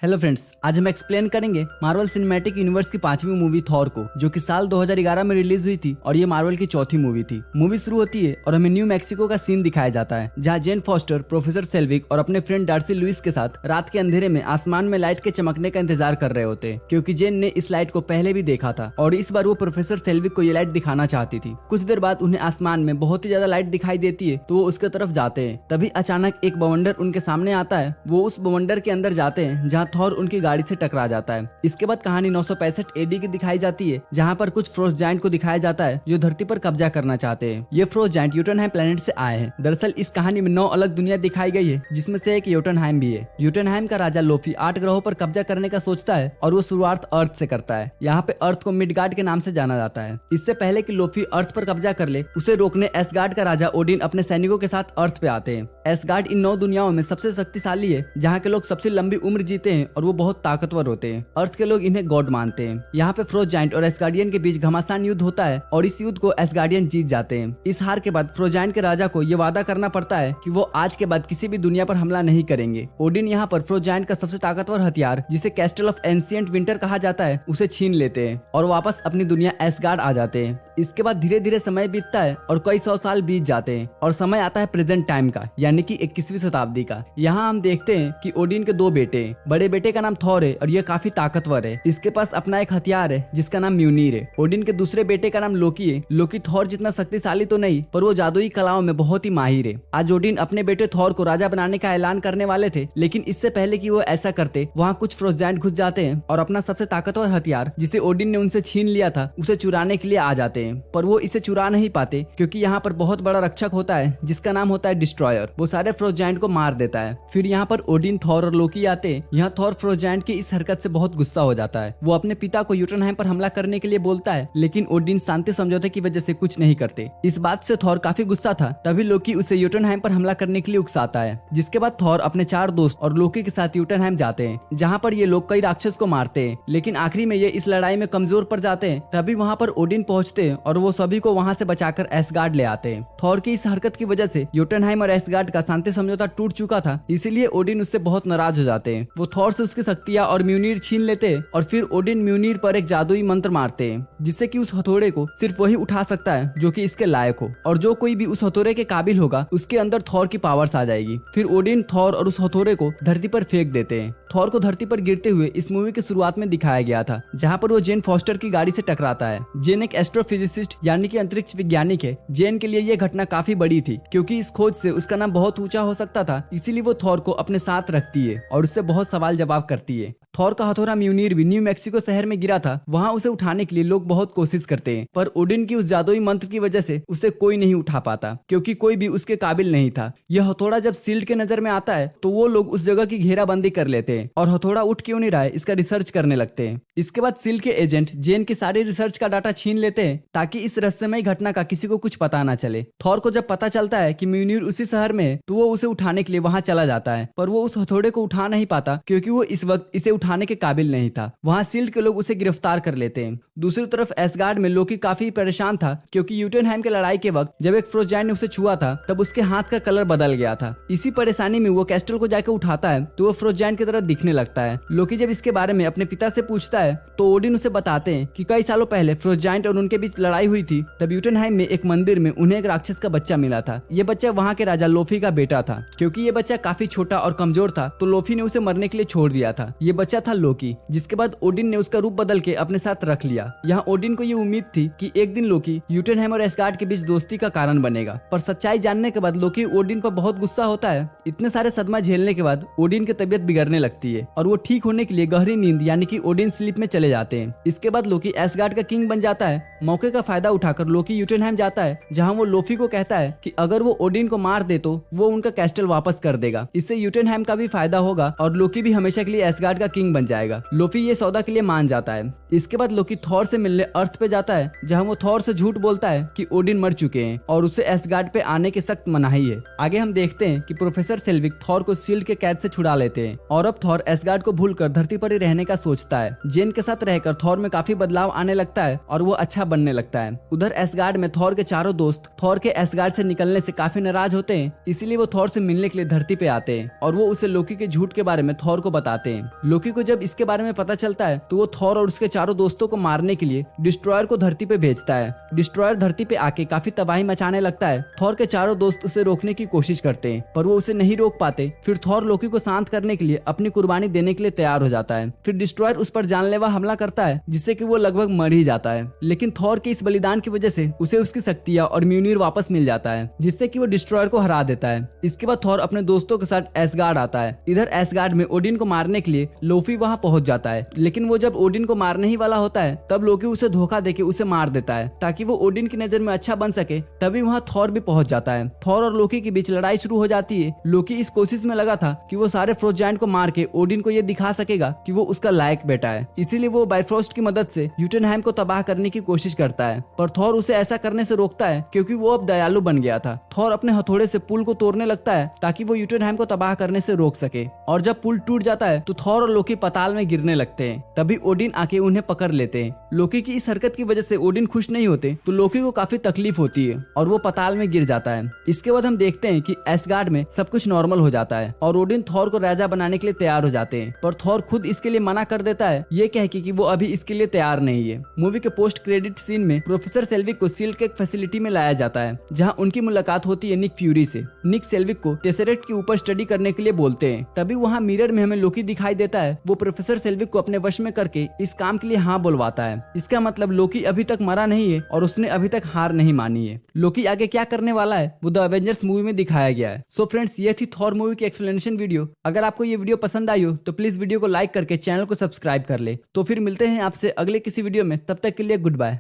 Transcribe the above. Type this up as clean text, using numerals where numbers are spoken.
Hello friends, आज हम explain करेंगे मार्वल सिनेमैटिक यूनिवर्स की 5वीं मूवी थॉर को, जो कि साल 2011 में रिलीज हुई थी और ये मार्वल की चौथी मूवी थी। मूवी शुरू होती है और हमें न्यू मैक्सिको का सीन दिखाया जाता है, जहां जेन फॉस्टर प्रोफेसर सेल्विक और अपने फ्रेंड डार्सी लुइस के साथ रात के अंधेरे में आसमान में लाइट के चमकने का इंतजार कर रहे होते हैं, क्योंकि जेन ने इस लाइट को पहले भी देखा था और इस बार वो प्रोफेसर सेल्विक को ये लाइट दिखाना चाहती थी। कुछ देर बाद उन्हें आसमान में बहुत ही ज्यादा लाइट दिखाई देती है, तो वो उसके तरफ जाते हैं। तभी अचानक एक बवंडर उनके सामने आता है। वो उस बवंडर के अंदर जाते हैं जहाँ थॉर उनकी गाड़ी से टकरा जाता है। इसके बाद कहानी 965 एडी की दिखाई जाती है, जहाँ पर कुछ फ्रोस्ट जायंट को दिखाया जाता है जो धरती पर कब्जा करना चाहते हैं। ये फ्रोस्ट जायंट यूटनहाइम प्लेनेट से आए हैं। दरअसल इस कहानी में 9 अलग दुनिया दिखाई गई है, जिसमें से एक यूटनहाइम भी है। यूटनहाइम का राजा लोफी 8 ग्रहों पर कब्जा करने का सोचता है और वो शुरुआत अर्थ से करता है। यहाँ पे अर्थ को मिडगार्ड के नाम से जाना जाता है। इससे पहले कि लोफी अर्थ पर कब्जा कर ले, उसे रोकने एसगार्ड का राजा ओडिन अपने सैनिकों के साथ अर्थ पे आते हैं। एसगार्ड इन 9 दुनियाओं में सबसे शक्तिशाली है, जहाँ के लोग सबसे लंबी उम्र जीते हैं और वो बहुत ताकतवर होते हैं। अर्थ के लोग इन्हें गॉड मानते हैं। यहाँ पे फ्रोस्ट जायंट और एसगार्डियन के बीच घमासान युद्ध होता है और इस युद्ध को एसगार्डियन जीत जाते हैं। इस हार के बाद फ्रोस्ट जायंट के राजा को ये वादा करना पड़ता है कि वो आज के बाद किसी भी दुनिया पर हमला नहीं करेंगे। ओडिन यहाँ पर फ्रोस्ट जायंट का सबसे ताकतवर हथियार, जिसे कैस्टल ऑफ एंशिएंट विंटर कहा जाता है, उसे छीन लेते हैं और वापस अपनी दुनिया एसगार्ड आ जाते हैं। इसके बाद धीरे धीरे समय बीतता है और कई 100 साल बीत जाते हैं और समय आता है प्रेजेंट टाइम का, यानी कि 21वीं शताब्दी का। यहाँ हम देखते हैं कि ओडिन के 2 बेटे हैं। बड़े बेटे का नाम थॉर है और ये काफी ताकतवर है। इसके पास अपना एक हथियार है जिसका नाम म्यूनीर है। ओडिन के दूसरे बेटे का नाम लोकी है। लोकी थॉर जितना शक्तिशाली तो नहीं, पर वो जादुई कलाओं में बहुत ही माहिर है। आज ओडिन अपने बेटे थॉर को राजा बनाने का ऐलान करने वाले थे, लेकिन इससे पहले कि वो ऐसा करते, वहाँ कुछ फ्रोस्ट जायंट घुस जाते हैं और अपना सबसे ताकतवर हथियार, जिसे ओडिन ने उनसे छीन लिया था, उसे चुराने के लिए आ जाते हैं। पर वो इसे चुरा नहीं पाते, क्योंकि यहाँ पर बहुत बड़ा रक्षक होता है जिसका नाम होता है डिस्ट्रॉयर। वो सारे फ्रोस्ट जायंट को मार देता है। फिर यहाँ पर ओडिन, थॉर और लोकी आते हैं। यहाँ थॉर फ्रोस्ट जायंट की इस हरकत से बहुत गुस्सा हो जाता है। वो अपने पिता को यूटनहाइम पर हमला करने के लिए बोलता है, लेकिन ओडिन शांति समझौते की वजह से कुछ नहीं करते। इस बात से थॉर काफी गुस्सा था। तभी लोकी उसे यूटनहाइम पर हमला करने के लिए उकसाता है। जिसके बाद थॉर अपने 4 दोस्त और लोकी के साथ यूटनहाइम जाते हैं, जहाँ पर ये लोग कई राक्षस को मारते हैं, लेकिन आखिरी में ये इस लड़ाई में कमजोर पड़ जाते हैं। तभी वहाँ पर ओडिन पहुँचते हैं और वो सभी को वहाँ से बचाकर एसगार्ड ले आते हैं। थॉर की इस हरकत की वजह से यूटनहाइम और एसगार्ड का शांति समझौता टूट चुका था, इसीलिए ओडिन उससे बहुत नाराज हो जाते हैं। वो थॉर से उसकी शक्तियां और म्यूनीर छीन लेते हैं और फिर ओडिन म्यूनीर पर एक जादुई मंत्र मारते हैं, जिससे कि उस हथौड़े को सिर्फ वही उठा सकता है जो कि इसके लायक हो, और जो कोई भी उस हथौड़े के काबिल होगा उसके अंदर थॉर की पावर्स आ जाएगी। फिर ओडिन, थॉर और उस हथौड़े को धरती पर फेंक देते हैं। थॉर को धरती पर गिरते हुए इस मूवी की शुरुआत में दिखाया गया था, जहाँ पर वो जेन फॉस्टर की गाड़ी से टकराता है। जेन एक एस्ट्रोफिजिसिस्ट यानी कि अंतरिक्ष वैज्ञानिक है। जेन के लिए ये घटना काफी बड़ी थी, क्योंकि इस खोज से उसका नाम बहुत ऊंचा हो सकता था। इसीलिए वो थॉर को अपने साथ रखती है और उससे बहुत सवाल जवाब करती है। थॉर का हथौड़ा म्यूनीर भी न्यू मैक्सिको शहर में गिरा था। वहाँ उसे उठाने के लिए लोग बहुत कोशिश करते हैं, पर ओडिन की उस जादुई मंत्र की वजह से उसे कोई नहीं उठा पाता, क्योंकि कोई भी उसके काबिल नहीं था। यह हथौड़ा जब सील्ड के नजर में आता है, तो वो लोग उस जगह की घेराबंदी कर लेते हैं और हथौड़ा उठ क्यों नहीं रहा है इसका रिसर्च करने लगते हैं। इसके बाद सील्ड के एजेंट जेन की सारी रिसर्च का डाटा छीन लेते हैं, ताकि इस रहस्यमय घटना का किसी को कुछ पता ना चले। थॉर को जब पता चलता है कि म्यूनीर उसी शहर में है, तो वो उसे उठाने के लिए वहाँ चला जाता है, पर वो उस हथौड़े को उठा नहीं पाता, क्योंकि वो इस वक्त इसे उठाने के काबिल नहीं था। वहाँ सील्ड के लोग उसे गिरफ्तार कर लेते हैं। दूसरी तरफ एसगार्ड में लोकी काफी परेशान था, क्योंकि यूटनहाइम के लड़ाई के वक्त जब एक फ्रोस्ट जायंट ने उसे छुआ था, तब उसके हाथ का कलर बदल गया था। इसी परेशानी में वो कैस्टल को जाकर उठाता है, तो वो फ्रोस्ट जायंट की तरह दिखने लगता है। लोकी जब इसके बारे में अपने पिता से पूछता है, तो ओडिन उसे बताते हैं कि कई सालों पहले फ्रोस्ट जायंट और उनके बीच लड़ाई हुई थी। तब यूटनहाइम में एक मंदिर में उन्हें एक राक्षस का बच्चा मिला था। ये बच्चा वहाँ के राजा लोफी का बेटा था। क्योंकि ये बच्चा काफी छोटा और कमजोर था, तो लोफी ने उसे मरने के लिए छोड़ दिया था। ये बच्चा था लोकी, जिसके बाद ओडिन ने उसका रूप बदल के अपने साथ रख लिया। यहाँ ओडिन को ये उम्मीद थी कि एक दिन लोकी यूटनहाइम और एसगार्ड के बीच दोस्ती का कारण बनेगा, पर सच्चाई जानने के बाद लोकी ओडिन पर बहुत गुस्सा होता है। इतने सारे सदमा झेलने के बाद ओडिन की तबीयत बिगड़ने लगती है और वो ठीक होने के लिए गहरी नींद यानी कि ओडिन स्लीप में चले जाते हैं। इसके बाद लोकी एसगार्ड का किंग बन जाता है। मौके का फायदा उठाकर लोकी यूटनहाइम जाता है, जहाँ वो लोफी को कहता है कि अगर वो ओडिन को मार दे तो वो उनका कैस्टल वापस कर देगा। इससे यूटनहाइम का भी फायदा होगा और लोकी भी हमेशा के लिए एसगार्ड का किंग बन जाएगा। लोफी ये सौदा के लिए मान जाता है। इसके बाद लोकी थॉर से मिलने अर्थ पे जाता है, जहाँ वो थॉर से झूठ बोलता है कि ओडिन मर चुके हैं और उसे एसगार्ड पे आने की सख्त मनाही है। आगे हम देखते हैं कि प्रोफेसर सेल्विक थॉर को शील्ड के कैद से छुड़ा लेते हैं और अब थॉर एसगार्ड को भूलकर धरती पर ही रहने का सोचता है। जेन के साथ रहकर थॉर में काफी बदलाव आने लगता है और वो अच्छा बनने लगता है। उधर एसगार्ड में थॉर के चारों दोस्त थॉर के एसगार्ड से निकलने से काफी नाराज होते हैं, इसीलिए वो थॉर से मिलने के लिए धरती पे आते हैं और वो उसे लोकी के झूठ के बारे में थॉर को बताते हैं। लोकी को जब इसके बारे में पता चलता है तो वो थॉर और उसके चारों दोस्तों को मारने के लिए डिस्ट्रॉयर को धरती पे भेजता है। डिस्ट्रॉयर धरती पे आके काफी तबाही मचाने लगता है। थॉर के चारों दोस्त उसे रोकने की कोशिश करते हैं पर वो उसे नहीं रोक पाते। फिर थॉर लोकी को शांत करने के लिए अपनी कुर्बानी देने के लिए तैयार हो जाता है। फिर डिस्ट्रॉयर उस पर जानलेवा हमला करता है जिससे कि वो लगभग मर ही जाता है, लेकिन थॉर के इस बलिदान की वजह से उसे उसकी शक्तियां और म्यूनिर वापस मिल जाता है, जिससे कि वो डिस्ट्रॉयर को हरा देता है। इसके बाद थॉर अपने दोस्तों के साथ एसगार्ड आता है। इधर एसगार्ड में ओडिन को मारने के लिए लोफी वहां पहुंच जाता है, लेकिन वो जब ओडिन को मारने ही वाला होता है तब लोकी उसे धोखा देके उसे मार देता है ताकि वो ओडिन की नजर में अच्छा बन सके। तभी वहां थॉर भी पहुंच जाता है। थॉर और लोकी के बीच लड़ाई शुरू हो जाती है। लोकी इस कोशिश में लगा था कि वो सारे फ्रोस्ट जायंट को मार के ओडिन को ये दिखा सकेगा कि वो उसका लायक बेटा है, इसीलिए वो बाइफ्रोस्ट की मदद से यूटनहाइम को तबाह करने की कोशिश करता है। पर थॉर उसे ऐसा करने से रोकता है क्योंकि वो अब दयालु बन गया था। थॉर अपने हथौड़े से पुल को तोड़ने लगता है ताकि वो यूटनहाइम को तबाह करने से रोक सके, और जब पुल टूट जाता है तो थॉर और लोकी पाताल में गिरने लगते हैं। तभी ओडिन आके उन्हें पकड़ लेते हैं। लोकी की इस हरकत की वजह से ओडिन खुश नहीं होते तो लोकी को काफी तकलीफ होती है और वो पाताल में गिर जाता है। इसके बाद हम देखते हैं कि एसगार्ड में सब कुछ नॉर्मल हो जाता है और ओडिन थॉर को राजा बनाने के लिए तैयार हो जाते हैं, पर थॉर खुद इसके लिए मना कर देता है, ये कह के कि वो अभी इसके लिए तैयार नहीं है। मूवी के पोस्ट क्रेडिट सीन में प्रोफेसर सेल्विक को शील्ड के एक फैसिलिटी में लाया जाता है जहां उनकी मुलाकात होती है निक फ्यूरी से। निक सेल्विक को टेसरेक्ट के ऊपर स्टडी करने के लिए बोलते हैं। तभी वहां मिरर में हमें लोकी दिखाई देता है। वो प्रोफेसर सेल्विक को अपने वश में करके इस काम के लिए हाँ बुलवाता है। इसका मतलब लोकी अभी तक मरा नहीं है और उसने अभी तक हार नहीं मानी है। लोकी आगे क्या करने वाला है वो द एवेंजर्स मूवी में दिखाया गया है। सो फ्रेंड्स, ये थी थॉर मूवी की एक्सप्लेनेशन वीडियो। अगर आपको ये वीडियो पसंद आई हो तो प्लीज वीडियो को लाइक करके चैनल को सब्सक्राइब कर ले। तो फिर मिलते हैं आपसे अगले किसी वीडियो में, तब तक के लिए गुड बाय।